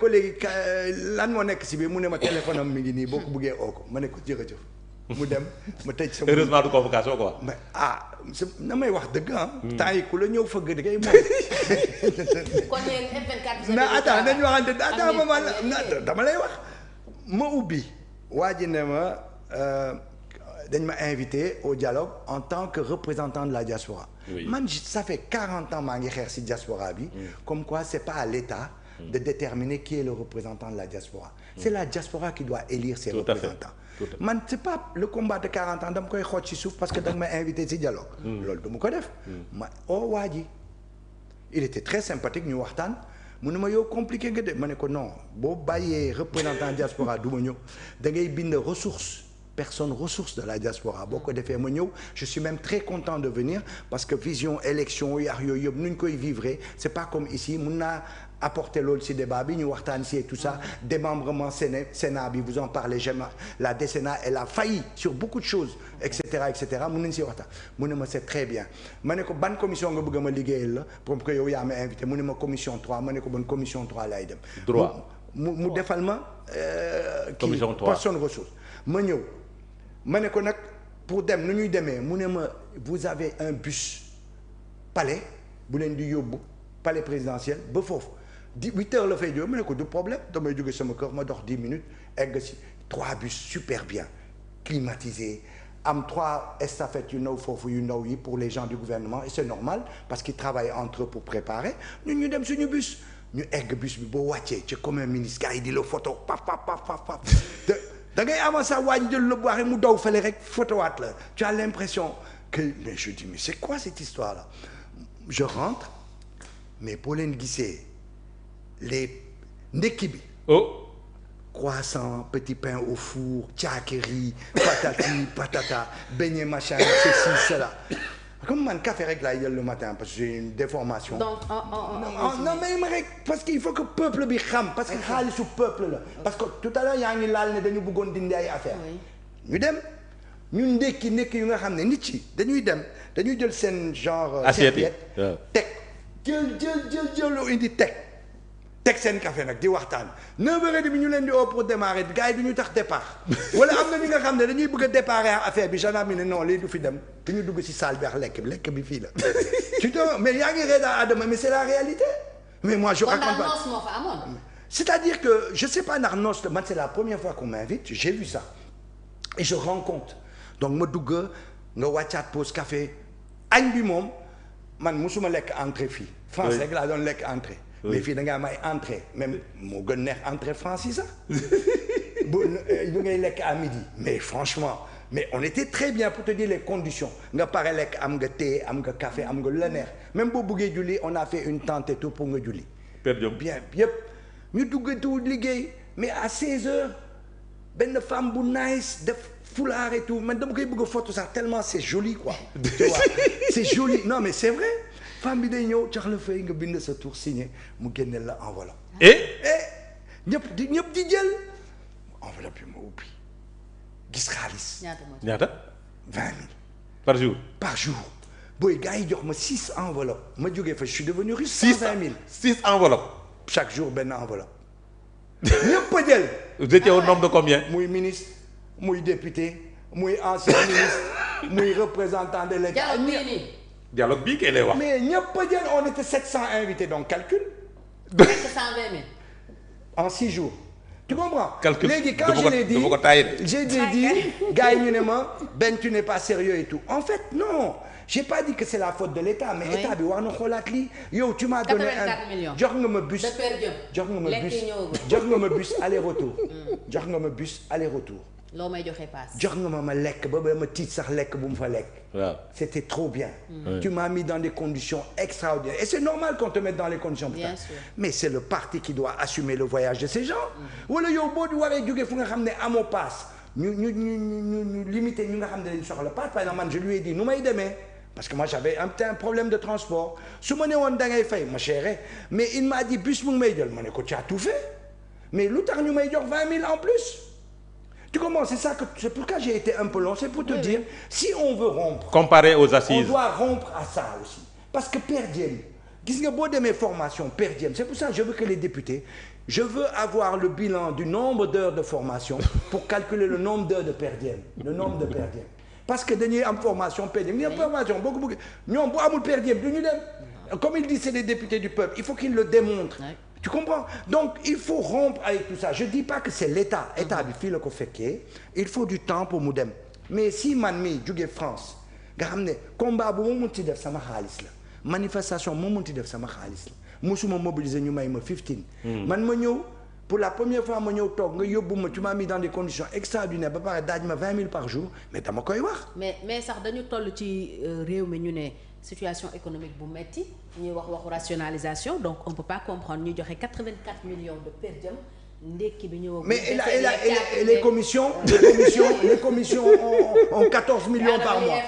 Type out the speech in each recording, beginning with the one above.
ko léegi lan moo nekk si biir mu ne ma téléphone am mi ngi nii boo ko bëggee oo ko ma ne ko jërëjëf mu dem ma tëj sama. heureusement du convocation quoi. mais na may wax dëgg ah. temps yi ku la ñëw fëgg da ngay moom. kon yéen F24. mais attends dañu waxante attends maman dama lay wax. ma ubbi waa ji ne ma dañ ma invité au dialogue en tant que représentant de la diaspora. Oui. man ça fait 40 ans maa ngi xeex si diaspora bi. comme quoi c'est pas à l'État de déterminer qui est le représentant de la diaspora. C'est la diaspora qui doit élire ses représentants. Man c'est pas le combat de 40 ans dama koy xool ci suuf parce que da nga may invité ci dialogue. loolu du ma ko def. ma waa ji il était très sympathique ñu waxtaan mu ne ma yow compliqué nga de ma ne ko non boo bàyyee représentant diaspora du ma ñëw da ngay bind personne ressource de la diaspora boo ko defee ma ñëw je suis même très content de venir parce que vision élection yi ak yooyu yëpp nu ñu koy vivre c'est pas comme ici mun naa apporter loolu ci débat bi ñu waxtaan ci et tout ça démembrement Sénat bi vous en parlez jamais la décennat elle a failli sur beaucoup de choses et cetera mun nañu ci waxtaan mu ne ma c'est très bien ma ne ko ban commission nga bëgg a ma liggéeyal la pour que yow yaa ma invité mu ne ma commission 3 ma ne ko ban commission 3 laay dem droit mu defal ma commission 3 personne ressource ma ñëw ma ne ko nag pour dem nu ñuy demee mu ne ma vous avez un bus palais bu leen di yóbbu palais présidentiel ba foofu 8 heures la fay jóge ma ne ko du problème damay jóge sama kër ma dox 10 minutes egg si 3 bus super bien climatisés am 3 estafettes yu ndaw foofu yu ndaw yi pour les gens du gouvernement et c'est normal parce qu'ils travaillent entre eux pour préparer ñun ñu dem suñu bus ñu egg bus bi boo wàccee ci comme un ministre gars yi di la photo paf da ngay avancer waañ jël la bu waxee mu daw fële rek photowaat la tu as l'impression que mais je dis mais c'est quoi cette histoire là je rentre mais boo leen gisee les ndekki bi croissant petit pain au four caakiri patati patata beignet machin ceci cela comme man café rek laay jël le matin parce que j'ai une déformation. donc non mais ma rek parce que il faut que peuple bi xam parce que xaalisu peuple la. parce que tout à l'heure yaa ngi laal ne dañu bëggoon dindi ay affaire ñu dem ñu ndekki yu nga xam ne nit ci dañuy dem dañuy jël seen genre. assiette teg jël loo indi teg seen café nag di waxtaan 9h30 ñu leen di oo pour démarrer gars yi du ñu tax départ wala am na ñi nga xam ne dañuy bëgg a déparé affaire bi gendarme ne non lii du fi dem du ñu dugg ci salle bi ak lekk bi fii la tu te mais yaa ngi reedaa Adama mais c'est la réalité mais moi je raconte pas c'est-à-dire que je sais pas ndax noos man c'est la première fois qu'on m'invite j'ai vu ça et je rends compte donc ma dugg nga wàccaat pause café añ bi moom man musuma lekk entrée fii France rek laa doon lekk entrée mais fii da nga am ay entrée même moo gën neex entrée France yi sax bu ngay lekk à midi mais franchement mais on était très bien pour te dire les conditions nga pare lekk am nga thé am nga café am nga lu la neex même boo bëggee julli on a fait une tente et tout pour nga julli bien yëpp ñu dugg tout liggéey mais à 16h benn femme bu nice def foulard et tout man dama koy bëgg a photo sax tellement c'est joli quoi tu vois c'est joli non mais c'est vrai femme bi day ñëw jox la fay nga bind sa tour signé mu génneel la enveloppe. ñëpp di jël enveloppe bi ma ubbi gis xaalis. ñaata. 20 000. par jour. booy gars yi jox ma 6 enveloppes ma jógee fa je suis devenu riche. 120 000 6 enveloppes. chaque jour benn enveloppe. ñëpp a jël. vous étiez au nombre de combien. muy ministre muy député muy ancien ministre muy représentant de l'État. dialogue bii kay lay wax. mais ñëpp a jël on était 700 invités donc calcul. 120 000. en 6 jours. tu comprends. calcul léegi quand je l'ai dit j'ai dit gars yi ñu ne ma Ben tu n'es pas sérieux et tout en fait non j'ai pas dit que c'est la faute de l'État mais État bi war na xoolaat lii yow tu m'as donné un jox nga ma bus jox nga ma bus aller-retour jox nga ma bus aller-retour. loo may joxe paas. jox nga ma lekk ba ma tiit sax lekk bu mu fa lekk. waaw c'était trop bien. Tu m'as mis dans des conditions extraordinaires et c'est normal qu'on te mette dans les conditions. Bien sûr. Mais c'est le parti qui doit assumer le voyage de ces gens. wala yow boo di waree jógee fu nga xam ne amoo paas ñu limité ñu nga xam ne dañu soxla paas par exemple man je lui ai dit nu may demee parce que moi j'avais un problème de transport su ma ne woon da ngay fay ma chérie mais il m'a dit bus mu ngi may jël ma ne ko tu as tout fait mais lu tax ñu may jox 20 000 en plus. Tu comprends, c'est pourquoi j'ai été un peu long, c'est pour te dire, si on veut rompre, comparé aux assises, on doit rompre à ça aussi. Parce que per diem, gis nga boo demee formation per diem, c'est pour ça que je veux que les députés je veux avoir le bilan du nombre d'heures de formation pour calculer le nombre d'heures de per diem le nombre de per diem parce que dañuy am formation per diem formation boo ko bëgg ñoom bu amul per diem du ñu dem comme il dit c'est les députés du peuple il faut qu'ils le démontrent tu comprends donc il faut rompre avec tout ça je dis pas que c'est l'état bi fii la ko fekkee il faut du temps pour mu dem mais si man mii jóge France nga xam ne combat bu ma munti def sama xaalis la manifestation moo munti def sama xaalis la musuma mobiliser ñu may ma 15 man ma ñëw pour la première fois ma ñëw toog nga yóbbu ma tu m'as mis dans des conditions extraordinaires ba pare daaj ma 20 000 par jour mais dama koy wax mais sax dañu toll ci réew mi ñu ne situation économique bu metti ñuy waxu rationalisation donc on peut pas comprendre ñu joxe 84 millions de per diem ndekki bi ñëw mais et les commissions ont 14 millions par mois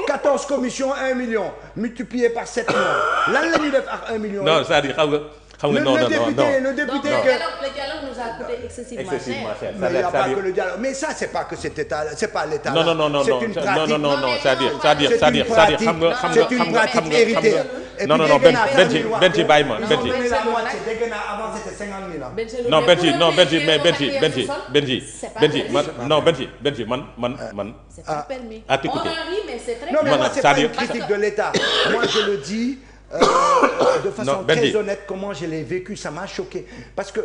14 commissions 1 million multiplié par 7 mois lan la ñuy def ak 1 million. non c'est-à-dire xam nga non le député donc le dialogue nous a coûté excessivement cher. Mais il n'y a pas que le dialogue mais ça c'est pas que cet état c'est pas l'état là. non c'est une pratique non c'est-à-dire c'est une pratique héritée. non Benji bàyyi ma Benji. dégg naa avant c'était 50 000 man. c'est pas permis. à t'écouter. non mais moi c'est pas une critique de l'état moi je le dis. De façon très honnête comment je l'ai vécu ça m'a choqué parce que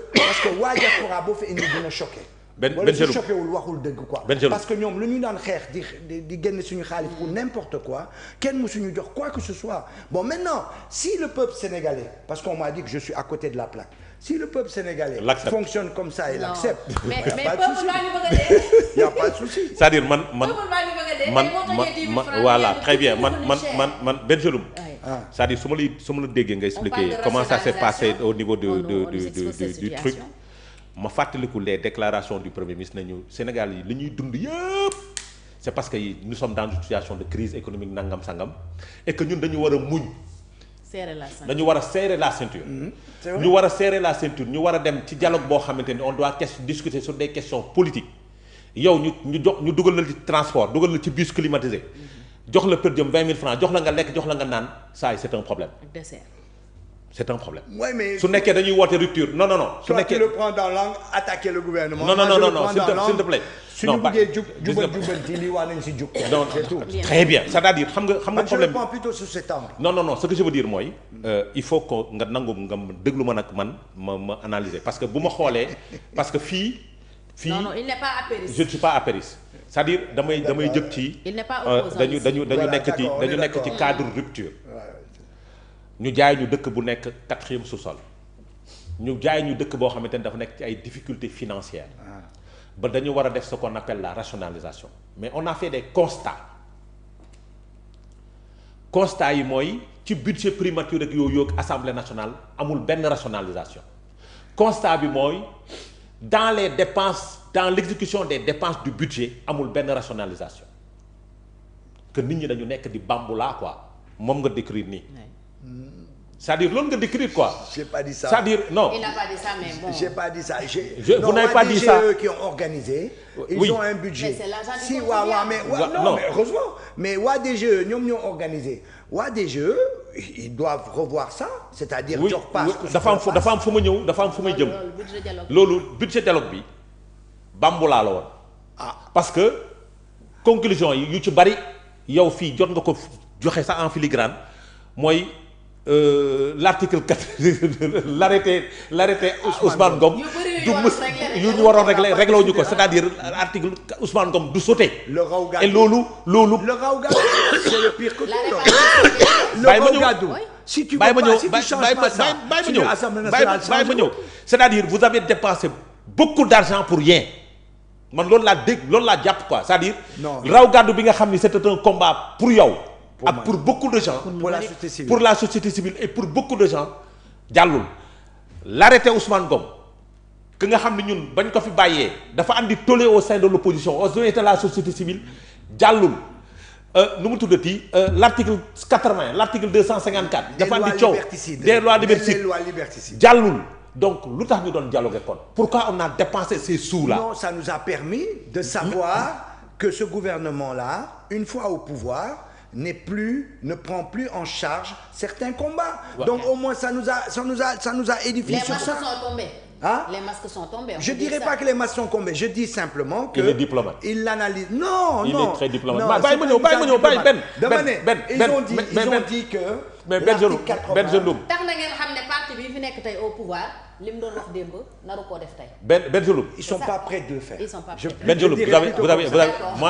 waa diaspora boo fi indi dina choqué. wala su choqué wul waxul dëgg quoi. parce que ñoom lu ñu daan xeex di génn suñu xaalis pour n'importe quoi kenn mësuñu jox quoi que ce soit bon maintenant si le peuple sénégalais parce qu'on m'a dit que je suis à côté de la plaque si le peuple sénégalais fonctionne comme ça et l'accepte mais il y a pas de souci. c'est-à-dire man voilà très bien man Benjeloum. c'est-à-dire su ma la déggee nga expliquer comment ça s'est passé au niveau du truc ma fàttaliku les déclarations du premier ministre nañu Sénégal yi li ñuy dund yëpp c'est parce que nous sommes dans une situation de crise économique nangam sangam et que ñun dañu war a muñ dañu war a serrer la ceinture ñu war a serrer la ceinture ñu war a dem ci dialogue boo xamante ni on doit discuter sur des questions politiques yow ñu dugal la ci transport dugal la ci bus climatisé jox la per diem 20 000 francs jox la nga lekk jox la nga naan ça c'est un problème. C'est un problème. Ouais, mais su nekkee dañuy woote rupture non. su nekkee tu le prends dans l'angle attaquer le gouvernement. non s'il te plaît. suñu buggee jubanti lii waa nañ si jub. non très bien c'est-à-dire xam nga problème. je le prends plutôt sous cet angle. non ce que je veux dire mooy. il faut que nga nangu nga déglu ma nag ma analyser parce que bu ma xoolee parce que fii. non il n'est pas apériste. je ne suis pas apériste. c'est-à-dire damay jëm ci. il n'est pas opposant dañu nekk ci cadre rupture. ñu jaay ñu dëkk bu nekk 4e sous-sol ñu jaay ñu dëkk boo xamante ni dafa nekk ci ay difficultés financières ba dañu war a def ce qu'on appelle la rationalisation mais on a fait des constats yi mooy ci budget primature ak yooyu ak assemblée nationale amul benn rationalisation constat bi mooy dans les dépenses dans l'exécution des dépenses du budget amul benn rationalisation que nit ñi dañu nekk di bamboula quoi moom nga décrire nii. C'est-à-dire loolu nga décrire quoi. J'ai pas dit ça. C'est-à-dire non. Il n'a pas dit ça mais bon. J'ai pas dit ça. Vous n'avez pas dit ça. Qui ont organisé. Ils oui. ont un budget. Mais c'est l'argent du si contribuable. non mais heureusement. Mais waa DGE ñoom ñoo organisé waa DGE ils doivent revoir ça. C'est-à-dire jox passe. dafa am fu ma ñëw dafa am fu may jëm. loolu budget dialogue bi bambulaa la woon. parce que conclusion yi yu ci bari yow fii jot nga ko joxe ça en filigrane mooy. L'article 4 l'arrêté Ousmane Ngom du yu ñu waroon réglé wuñu ko c'est-à-dire article Ousmane Ngom du sauté et loolu le raw gàddu c'est le pire que tout bàyyi ma ñëw si tu bàyyi ma ñëw c'est-à-dire vous avez dépensé beaucoup d'argent pour rien man loolu laa jàpp quoi c'est-à-dire raw gàddu bi nga xam ni c'était un combat pour yow ak pour beaucoup de gens pour la société civile et pour beaucoup de gens jàllul l'arrêté Ousmane Ngom que nga xam ne ñun bañ ko fi bàyyee dafa andi tollé au sein de l'opposition au sein de la société civile jàllul nu mu tuddati l'article 80 l'article 254 dafa andi coow des lois liberticides jàllul donc lu tax ñu doon dialoguer kon pourquoi on a dépensé ces sous là non ça nous a permis de savoir que ce gouvernement là une fois au pouvoir ne prend plus en charge certains combats. Ouais. Donc au moins ça nous a édifié sur ça. Les masques sont tombés. Hein? Les masques sont tombés. Je dirais pas que les masques sont tombés, je dis simplement que il est diplomate. il l'analyse. Non, il non. est très diplomate. Non, bàyyi ma ñëw bàyyi Ben. dama ne ils ont dit que. mais Bengelum tax na ngeen xam ne parti bi fi nekk tey au pouvoir li mu doon wax démb naru koo def tey. Bengelum. Ils sont pas prêts de le faire. Ils sont pas prêts. Bengelum, vous avez moi